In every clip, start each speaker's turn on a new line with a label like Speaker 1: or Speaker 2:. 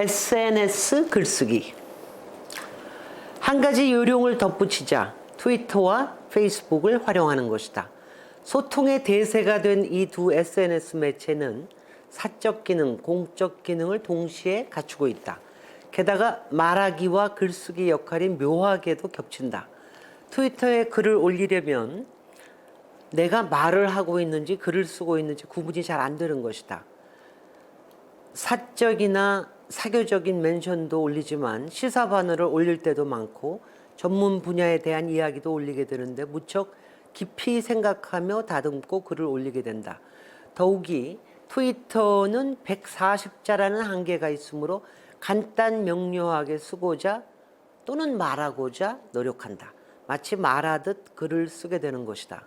Speaker 1: SNS 글쓰기. 한 가지 요령을 덧붙이자 트위터와 페이스북을 활용하는 것이다. 소통의 대세가 된 이 두 SNS 매체는 사적 기능, 공적 기능을 동시에 갖추고 있다. 게다가 말하기와 글쓰기 역할이 묘하게도 겹친다. 트위터에 글을 올리려면 내가 말을 하고 있는지 글을 쓰고 있는지 구분이 잘 안 되는 것이다. 사적이나 사교적인 멘션도 올리지만 시사 바늘을 올릴 때도 많고 전문 분야에 대한 이야기도 올리게 되는데 무척 깊이 생각하며 다듬고 글을 올리게 된다. 더욱이 트위터는 140자라는 한계가 있으므로 간단 명료하게 쓰고자 또는 말하고자 노력한다. 마치 말하듯 글을 쓰게 되는 것이다.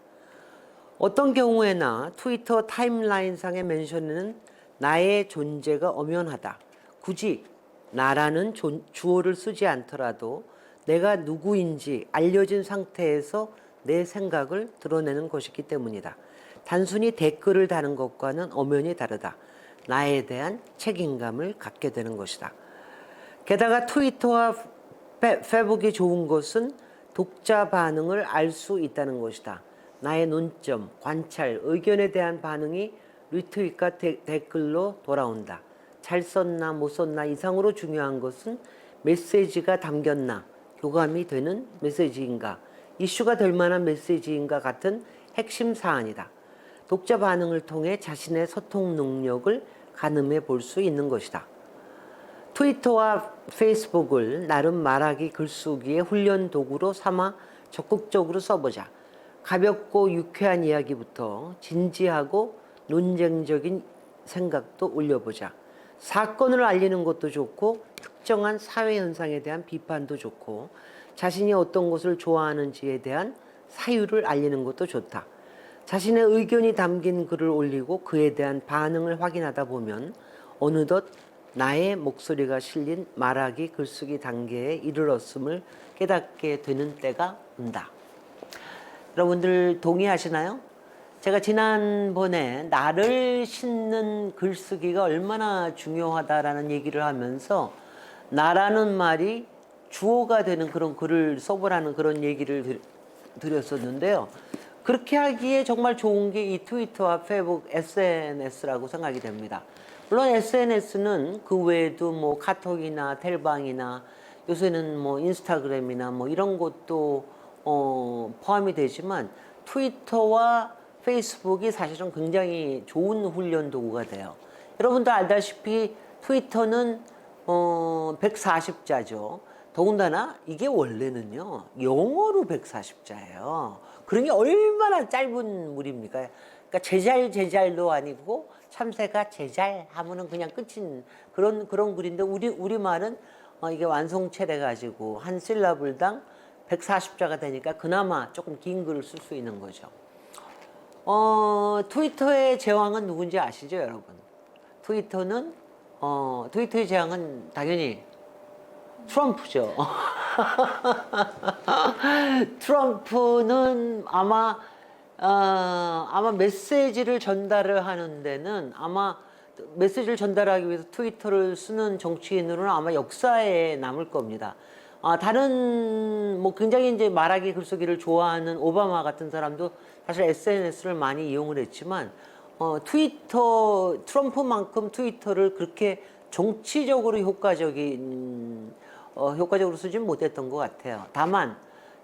Speaker 1: 어떤 경우에나 트위터 타임라인상의 멘션에는 나의 존재가 엄연하다. 굳이 나라는 주어를 쓰지 않더라도 내가 누구인지 알려진 상태에서 내 생각을 드러내는 것이기 때문이다. 단순히 댓글을 다는 것과는 엄연히 다르다. 나에 대한 책임감을 갖게 되는 것이다. 게다가 트위터와 페북이 좋은 것은 독자 반응을 알 수 있다는 것이다. 나의 논점, 관찰, 의견에 대한 반응이 리트윗과 댓글로 돌아온다. 잘 썼나 못 썼나 이상으로 중요한 것은 메시지가 담겼나, 교감이 되는 메시지인가, 이슈가 될 만한 메시지인가 같은 핵심 사안이다. 독자 반응을 통해 자신의 소통 능력을 가늠해 볼 수 있는 것이다. 트위터와 페이스북을 나름 말하기 글쓰기의 훈련 도구로 삼아 적극적으로 써보자. 가볍고 유쾌한 이야기부터 진지하고 논쟁적인 생각도 올려보자. 사건을 알리는 것도 좋고 특정한 사회 현상에 대한 비판도 좋고 자신이 어떤 것을 좋아하는지에 대한 사유를 알리는 것도 좋다. 자신의 의견이 담긴 글을 올리고 그에 대한 반응을 확인하다 보면 어느덧 나의 목소리가 실린 말하기 글쓰기 단계에 이르렀음을 깨닫게 되는 때가 온다. 여러분들 동의하시나요? 제가 지난번에 나를 싣는 글쓰기가 얼마나 중요하다라는 얘기를 하면서 나라는 말이 주어가 되는 그런 글을 써보라는 그런 얘기를 드렸었는데요. 그렇게 하기에 정말 좋은 게 이 트위터와 페이스북 SNS라고 생각이 됩니다. 물론 SNS는 그 외에도 뭐 카톡이나 텔방이나 요새는 뭐 인스타그램이나 뭐 이런 것도 포함이 되지만 트위터와 페이스북이 사실은 굉장히 좋은 훈련 도구가 돼요. 여러분도 알다시피 트위터는 140자죠. 더군다나 이게 원래는요 영어로 140자예요. 그러니 얼마나 짧은 물입니까? 그러니까 제잘도 아니고 참새가 제잘 하면은 그냥 끝인 그런 글인데 우리 말은 이게 완성체돼 가지고 한 실라블당 140자가 되니까 그나마 조금 긴 글을 쓸 수 있는 거죠. 트위터의 제왕은 누군지 아시죠, 여러분? 트위터의 제왕은 당연히 트럼프죠. 트럼프는 아마 메시지를 전달을 하는 데는 메시지를 전달하기 위해서 트위터를 쓰는 정치인으로는 아마 역사에 남을 겁니다. 다른 뭐 굉장히 이제 말하기 글쓰기를 좋아하는 오바마 같은 사람도 사실 SNS를 많이 이용을 했지만 트럼프만큼 트위터를 그렇게 정치적으로 효과적으로 쓰진 못했던 것 같아요. 다만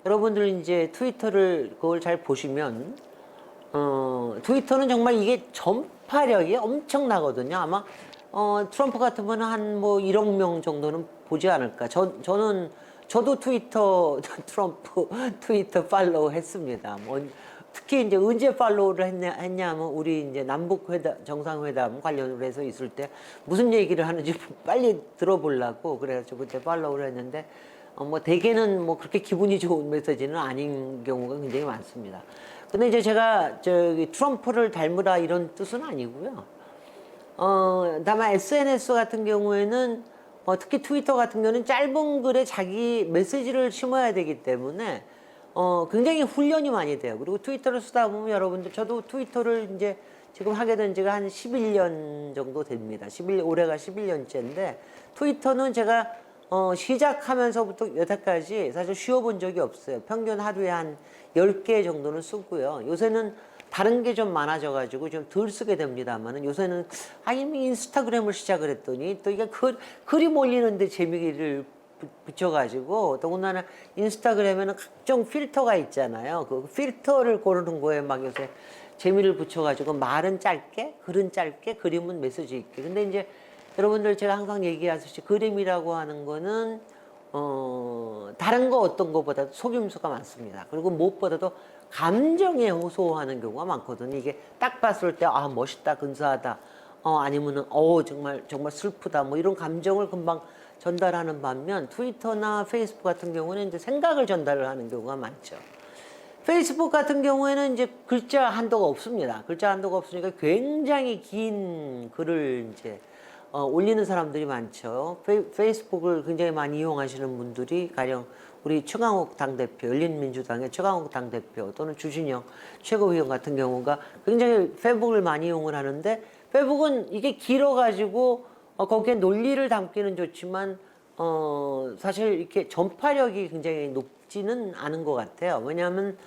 Speaker 1: 여러분들 이제 트위터를 그걸 잘 보시면 트위터는 정말 이게 전파력이 엄청나거든요. 아마 트럼프 같으면 한 뭐 1억 명 정도는 보지 않을까. 저도 트럼프 트위터 팔로우 했습니다. 특히 이제 언제 팔로우를 했냐면 우리 이제 남북 정상회담 관련으로 해서 있을 때 무슨 얘기를 하는지 빨리 들어보려고 그래가지고 그때 팔로우를 했는데 뭐 대개는 뭐 그렇게 기분이 좋은 메시지는 아닌 경우가 굉장히 많습니다. 근데 이제 제가 트럼프를 닮으라 이런 뜻은 아니고요. 다만 SNS 같은 경우에는 특히 트위터 같은 경우는 짧은 글에 자기 메시지를 심어야 되기 때문에 굉장히 훈련이 많이 돼요. 그리고 트위터를 쓰다 보면 여러분들 저도 트위터를 이제 지금 하게 된 지가 한 11년 정도 됩니다. 올해가 11년째인데 트위터는 제가 시작하면서부터 여태까지 사실 쉬어본 적이 없어요. 평균 하루에 한 10개 정도는 쓰고요. 요새는 다른 게 좀 많아져가지고 좀 덜 쓰게 됩니다만은 요새는 이미 인스타그램을 시작을 했더니 또 이게 그림 올리는데 재미를 붙여가지고 더군다나 인스타그램에는 각종 필터가 있잖아요. 그 필터를 고르는 거에 막 요새 재미를 붙여가지고 말은 짧게, 글은 짧게, 그림은 메시지 있게. 근데 이제 여러분들 제가 항상 얘기하듯이 그림이라고 하는 거는 다른 거 어떤 거보다 속임수가 많습니다. 그리고 무엇보다도 감정에 호소하는 경우가 많거든요. 이게 딱 봤을 때 멋있다, 근사하다, 아니면은 정말 슬프다, 뭐 이런 감정을 금방 전달하는 반면 트위터나 페이스북 같은 경우는 이제 생각을 전달을 하는 경우가 많죠. 페이스북 같은 경우에는 이제 글자 한도가 없습니다. 글자 한도가 없으니까 굉장히 긴 글을 이제 올리는 사람들이 많죠. 페이스북을 굉장히 많이 이용하시는 분들이 가령 우리 최강욱 당대표, 열린민주당의 최강욱 당대표 또는 주진영 최고위원 같은 경우가 굉장히 페이스북을 많이 이용을 하는데 페이스북은 이게 길어가지고 거기에 논리를 담기는 좋지만 사실 이렇게 전파력이 굉장히 높지는 않은 것 같아요. 왜냐하면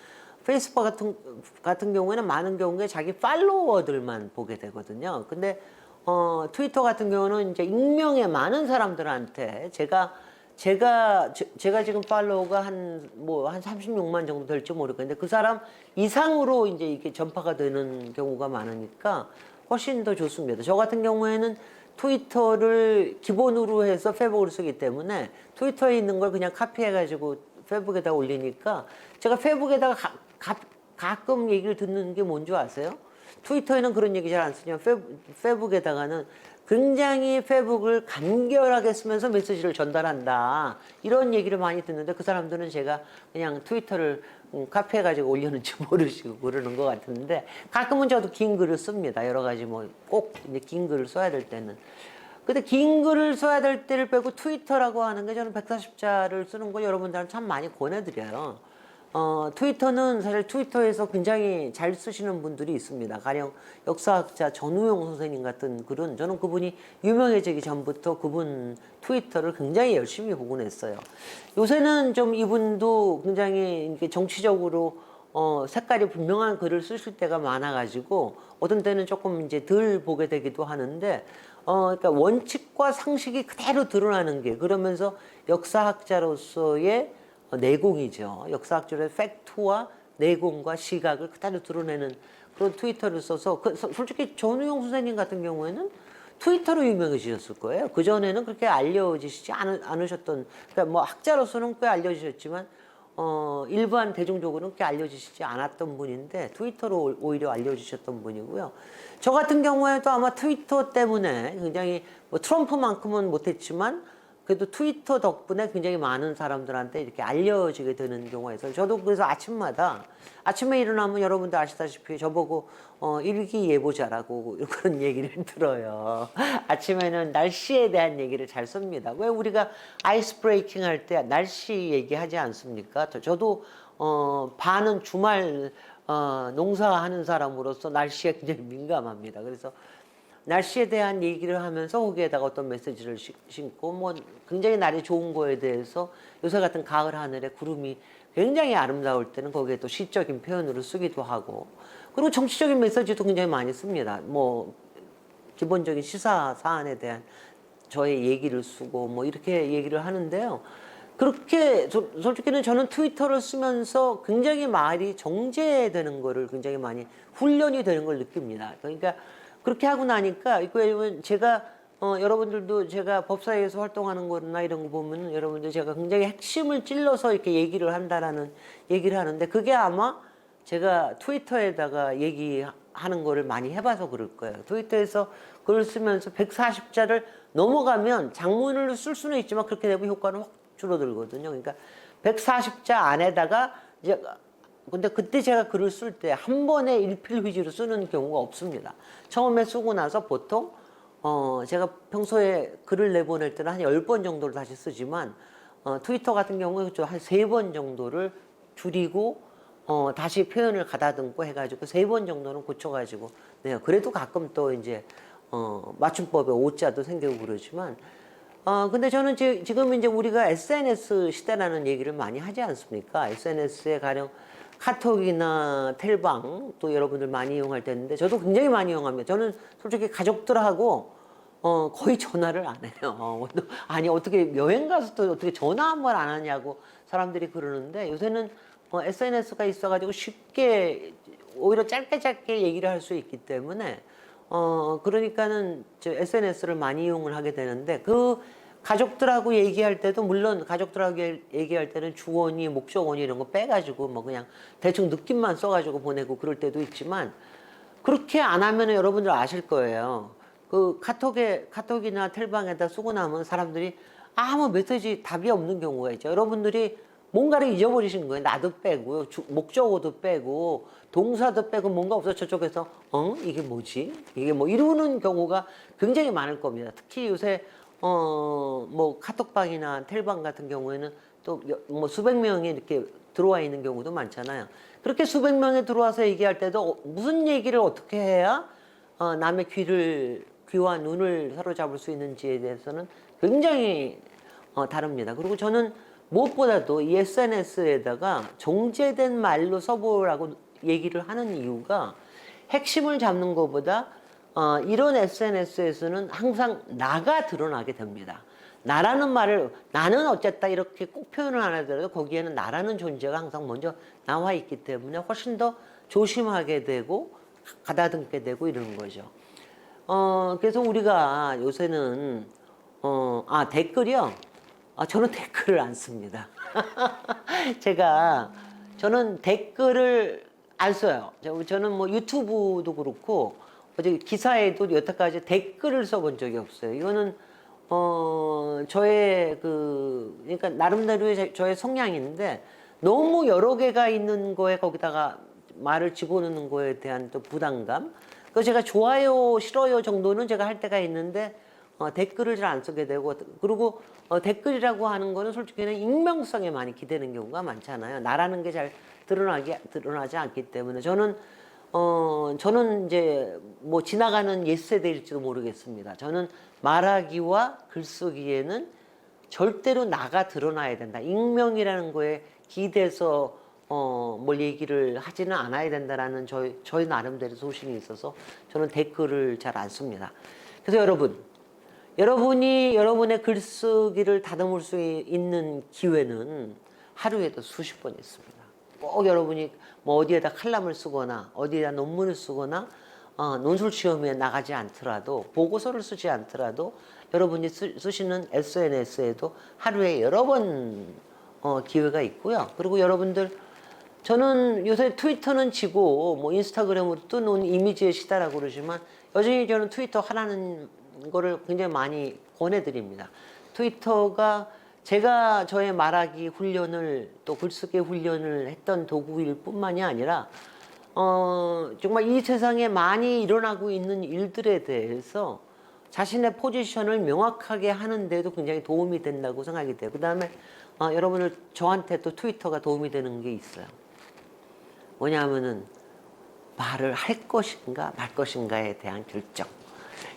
Speaker 1: 페이스북 같은 경우에는 많은 경우에 자기 팔로워들만 보게 되거든요. 근데 트위터 같은 경우는 이제 익명의 많은 사람들한테 제가 지금 팔로워가 한 36만 정도 될지 모르겠는데 그 사람 이상으로 이제 이게 전파가 되는 경우가 많으니까 훨씬 더 좋습니다. 저 같은 경우에는 트위터를 기본으로 해서 페이스북을 쓰기 때문에 트위터에 있는 걸 그냥 카피해가지고 페이스북에다 올리니까 제가 페이스북에다가 가끔 얘기를 듣는 게 뭔지 아세요? 트위터에는 그런 얘기 잘 안 쓰냐. 페이스북에다가는 굉장히 페이스북을 간결하게 쓰면서 메시지를 전달한다. 이런 얘기를 많이 듣는데 그 사람들은 제가 그냥 트위터를 카피해가지고 올렸는지 모르시고 그러는 것 같은데 가끔은 저도 긴 글을 씁니다. 여러 가지 꼭 긴 글을 써야 될 때는. 근데 긴 글을 써야 될 때를 빼고 트위터라고 하는 게 저는 140자를 쓰는 걸 여러분들한테 참 많이 권해드려요. 트위터는 사실 트위터에서 굉장히 잘 쓰시는 분들이 있습니다. 가령 역사학자 전우용 선생님 같은 글은 저는 그분이 유명해지기 전부터 그분 트위터를 굉장히 열심히 보곤 했어요. 요새는 좀 이분도 굉장히 이렇게 정치적으로 색깔이 분명한 글을 쓰실 때가 많아가지고 어떤 때는 조금 이제 덜 보게 되기도 하는데 그러니까 원칙과 상식이 그대로 드러나는 게 그러면서 역사학자로서의 내공이죠. 역사학적으로 팩트와 내공과 시각을 그대로 드러내는 그런 트위터를 써서 솔직히 전우용 선생님 같은 경우에는 트위터로 유명해지셨을 거예요. 그전에는 그렇게 알려지시지 않으셨던 그러니까 학자로서는 꽤 알려지셨지만 일반 대중적으로는 꽤 알려지시지 않았던 분인데 트위터로 오히려 알려지셨던 분이고요. 저 같은 경우에도 아마 트위터 때문에 굉장히 트럼프만큼은 못했지만 그래도 트위터 덕분에 굉장히 많은 사람들한테 이렇게 알려지게 되는 경우가 있어요. 저도 그래서 아침에 일어나면 여러분들 아시다시피 저보고 일기예보자라고 그런 얘기를 들어요. 아침에는 날씨에 대한 얘기를 잘 씁니다. 왜 우리가 아이스 브레이킹 할 때 날씨 얘기하지 않습니까? 저도 반은 주말 농사하는 사람으로서 날씨에 굉장히 민감합니다. 그래서 날씨에 대한 얘기를 하면서 거기에다가 어떤 메시지를 심고 굉장히 날이 좋은 거에 대해서 요새 같은 가을 하늘에 구름이 굉장히 아름다울 때는 거기에 또 시적인 표현으로 쓰기도 하고 그리고 정치적인 메시지도 굉장히 많이 씁니다. 기본적인 시사 사안에 대한 저의 얘기를 쓰고 이렇게 얘기를 하는데요. 그렇게 솔직히는 저는 트위터를 쓰면서 굉장히 말이 정제되는 거를 굉장히 많이 훈련이 되는 걸 느낍니다. 그러니까 그렇게 하고 나니까 왜냐면 제가 여러분들도 제가 법사위에서 활동하는 거나 이런 거 보면 여러분들 제가 굉장히 핵심을 찔러서 이렇게 얘기를 한다라는 얘기를 하는데 그게 아마 제가 트위터에다가 얘기하는 거를 많이 해봐서 그럴 거예요. 트위터에서 글을 쓰면서 140자를 넘어가면 장문으로 쓸 수는 있지만 그렇게 되면 효과는 확 줄어들거든요. 그러니까 140자 안에다가 이제 근데 그때 제가 글을 쓸 때 한 번에 일필휘지로 쓰는 경우가 없습니다. 처음에 쓰고 나서 보통 제가 평소에 글을 내보낼 때는 한 10번 정도를 다시 쓰지만 트위터 같은 경우에 한 3번 정도를 줄이고 다시 표현을 가다듬고 해가지고 3번 정도는 고쳐가지고 네, 그래도 가끔 또 이제 맞춤법에 오자도 생기고 그러지만 근데 저는 지금 이제 우리가 SNS 시대라는 얘기를 많이 하지 않습니까? SNS에 가령 카톡이나 텔방 또 여러분들 많이 이용할 텐데 저도 굉장히 많이 이용합니다. 저는 솔직히 가족들하고 거의 전화를 안 해요. 아니 어떻게 여행 가서 또 어떻게 전화 한 번 안 하냐고 사람들이 그러는데 요새는 SNS가 있어가지고 쉽게 오히려 짧게 얘기를 할 수 있기 때문에 그러니까는 저 SNS를 많이 이용을 하게 되는데 그 가족들하고 얘기할 때도 물론 가족들하고 얘기할 때는 주어니 목적어니 이런 거 빼가지고 뭐 그냥 대충 느낌만 써가지고 보내고 그럴 때도 있지만 그렇게 안 하면 여러분들 아실 거예요. 그 카톡이나 텔방에다 쓰고 나면 사람들이 아무 메시지 답이 없는 경우가 있죠. 여러분들이 뭔가를 잊어버리신 거예요. 나도 빼고 목적어도 빼고 동사도 빼고 뭔가 없어 저쪽에서 이게 뭐지? 이게 뭐 이러는 경우가 굉장히 많을 겁니다. 특히 요새 뭐 카톡방이나 텔방 같은 경우에는 또 뭐 수백 명이 이렇게 들어와 있는 경우도 많잖아요. 그렇게 수백 명이 들어와서 얘기할 때도 무슨 얘기를 어떻게 해야 남의 귀와 눈을 사로잡을 수 있는지에 대해서는 굉장히 다릅니다. 그리고 저는 무엇보다도 이 SNS에다가 정제된 말로 써보라고 얘기를 하는 이유가 핵심을 잡는 것보다 이런 SNS에서는 항상 나가 드러나게 됩니다. 나라는 말을 나는 어쨌다 이렇게 꼭 표현을 안 하더라도 거기에는 나라는 존재가 항상 먼저 나와 있기 때문에 훨씬 더 조심하게 되고 가다듬게 되고 이러는 거죠. 그래서 우리가 요새는 댓글이요. 저는 댓글을 안 씁니다. 저는 댓글을 안 써요. 저는 뭐 유튜브도 그렇고 어제 기사에도 여태까지 댓글을 써본 적이 없어요. 이거는 저의 그러니까 나름대로의 저의 성향인데 너무 여러 개가 있는 거에 거기다가 말을 집어넣는 거에 대한 또 부담감. 그래서 제가 좋아요, 싫어요 정도는 제가 할 때가 있는데 댓글을 잘 안 쓰게 되고 그리고 댓글이라고 하는 거는 솔직히는 익명성에 많이 기대는 경우가 많잖아요. 나라는 게 잘 드러나지 않기 때문에 저는 이제 뭐 지나가는 옛세대일지도 모르겠습니다. 저는 말하기와 글쓰기에는 절대로 나가 드러나야 된다. 익명이라는 거에 기대서 뭘 얘기를 하지는 않아야 된다라는 저희 나름대로 소신이 있어서 저는 댓글을 잘 안 씁니다. 그래서 여러분이 여러분의 글쓰기를 다듬을 수 있는 기회는 하루에도 수십 번 있습니다. 꼭 여러분이 뭐 어디에다 칼럼을 쓰거나 어디에다 논문을 쓰거나 논술 시험에 나가지 않더라도 보고서를 쓰지 않더라도 여러분이 쓰시는 SNS에도 하루에 여러 번 기회가 있고요. 그리고 여러분들 저는 요새 트위터는 지고 뭐 인스타그램으로 뜨는 이미지의 시대라고 그러지만 여전히 저는 트위터 하라는 거를 굉장히 많이 권해드립니다. 트위터가 제가 저의 말하기 훈련을 또 글쓰기 훈련을 했던 도구일 뿐만이 아니라 정말 이 세상에 많이 일어나고 있는 일들에 대해서 자신의 포지션을 명확하게 하는 데도 굉장히 도움이 된다고 생각이 돼요. 그 다음에 여러분들 저한테 또 트위터가 도움이 되는 게 있어요. 뭐냐면은 말을 할 것인가 말 것인가에 대한 결정.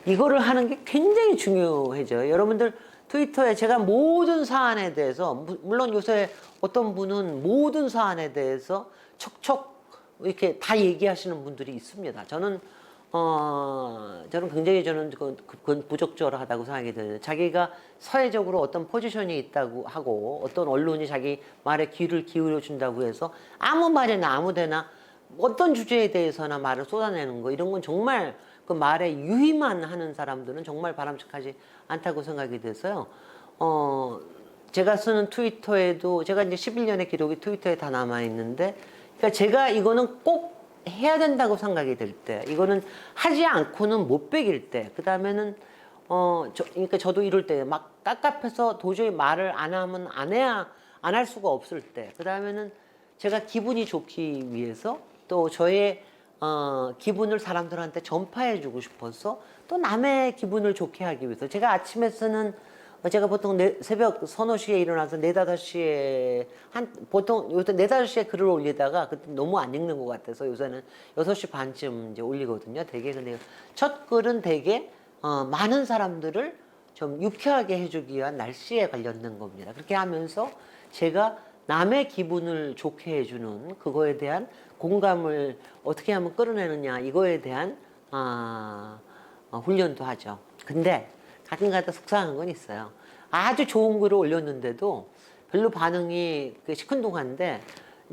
Speaker 1: 이거를 하는 게 굉장히 중요해져요. 여러분들 트위터에 제가 모든 사안에 대해서 물론 요새 어떤 분은 모든 사안에 대해서 척척 이렇게 다 얘기하시는 분들이 있습니다. 저는 굉장히 그건 부적절하다고 생각이 드는데 자기가 사회적으로 어떤 포지션이 있다고 하고 어떤 언론이 자기 말에 귀를 기울여 준다고 해서 아무 말이나 아무데나 어떤 주제에 대해서나 말을 쏟아내는 거 이런 건 정말 그 말에 유의만 하는 사람들은 정말 바람직하지 않다고 생각이 돼서요. 제가 쓰는 트위터에도 제가 이제 11년의 기록이 트위터에 다 남아 있는데 그러니까 제가 이거는 꼭 해야 된다고 생각이 들 때, 이거는 하지 않고는 못 베길 때, 그 다음에는 그러니까 저도 이럴 때 막 깝깝해서 도저히 말을 안 하면 안 할 수가 없을 때, 그 다음에는 제가 기분이 좋기 위해서 또 저의 기분을 사람들한테 전파해주고 싶어서 또 남의 기분을 좋게 하기 위해서 제가 아침에 쓰는 제가 보통 새벽 서너 시에 일어나서 4, 5시에 보통 요새 4, 5시에 글을 올리다가 그때 너무 안 읽는 것 같아서 요새는 6시 반쯤 이제 올리거든요. 되게. 근데 첫 글은 되게 많은 사람들을 좀 유쾌하게 해주기 위한 날씨에 관련된 겁니다. 그렇게 하면서 제가 남의 기분을 좋게 해주는 그거에 대한 공감을 어떻게 하면 끌어내느냐 이거에 대한 훈련도 하죠. 근데 가끔가다 속상한 건 있어요. 아주 좋은 글을 올렸는데도 별로 반응이 시큰둥한데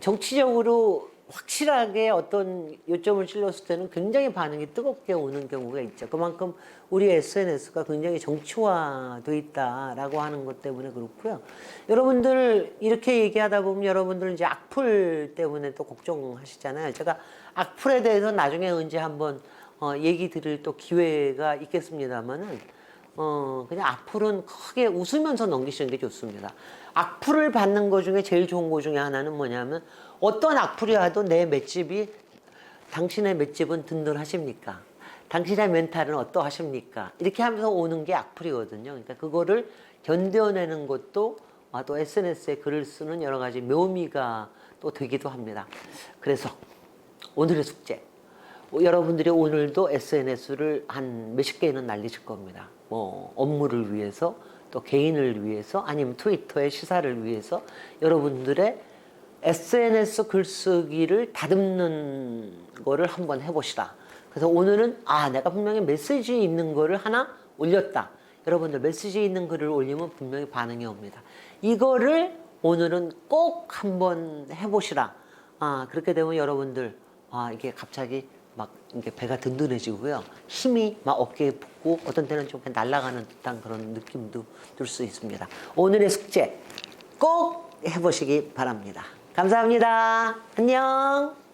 Speaker 1: 정치적으로 확실하게 어떤 요점을 찔렀을 때는 굉장히 반응이 뜨겁게 오는 경우가 있죠. 그만큼 우리 SNS가 굉장히 정치화돼 있다라고 하는 것 때문에 그렇고요. 여러분들 이렇게 얘기하다 보면 여러분들 이제 악플 때문에 또 걱정하시잖아요. 제가 악플에 대해서 나중에 언제 한번 얘기 드릴 또 기회가 있겠습니다만은 그냥 악플은 크게 웃으면서 넘기시는 게 좋습니다. 악플을 받는 것 중에 제일 좋은 것 중에 하나는 뭐냐면 어떤 악플이 와도 내 맷집이 당신의 맷집은 든든하십니까? 당신의 멘탈은 어떠하십니까? 이렇게 하면서 오는 게 악플이거든요. 그러니까 그거를 견뎌내는 것도 또 SNS에 글을 쓰는 여러 가지 묘미가 또 되기도 합니다. 그래서 오늘의 숙제. 여러분들이 오늘도 SNS를 한 몇십 개는 날리실 겁니다. 뭐 업무를 위해서 또 개인을 위해서 아니면 트위터의 시사를 위해서 여러분들의 SNS 글쓰기를 다듬는 거를 한번 해보시라. 그래서 오늘은 내가 분명히 메시지 있는 거를 하나 올렸다. 여러분들 메시지 있는 글을 올리면 분명히 반응이 옵니다. 이거를 오늘은 꼭 한번 해보시라. 그렇게 되면 여러분들 이게 갑자기 막 이게 배가 든든해지고요. 힘이 막 어깨에 붙고 어떤 때는 좀 날아가는 듯한 그런 느낌도 들 수 있습니다. 오늘의 숙제 꼭 해보시기 바랍니다. 감사합니다. 안녕.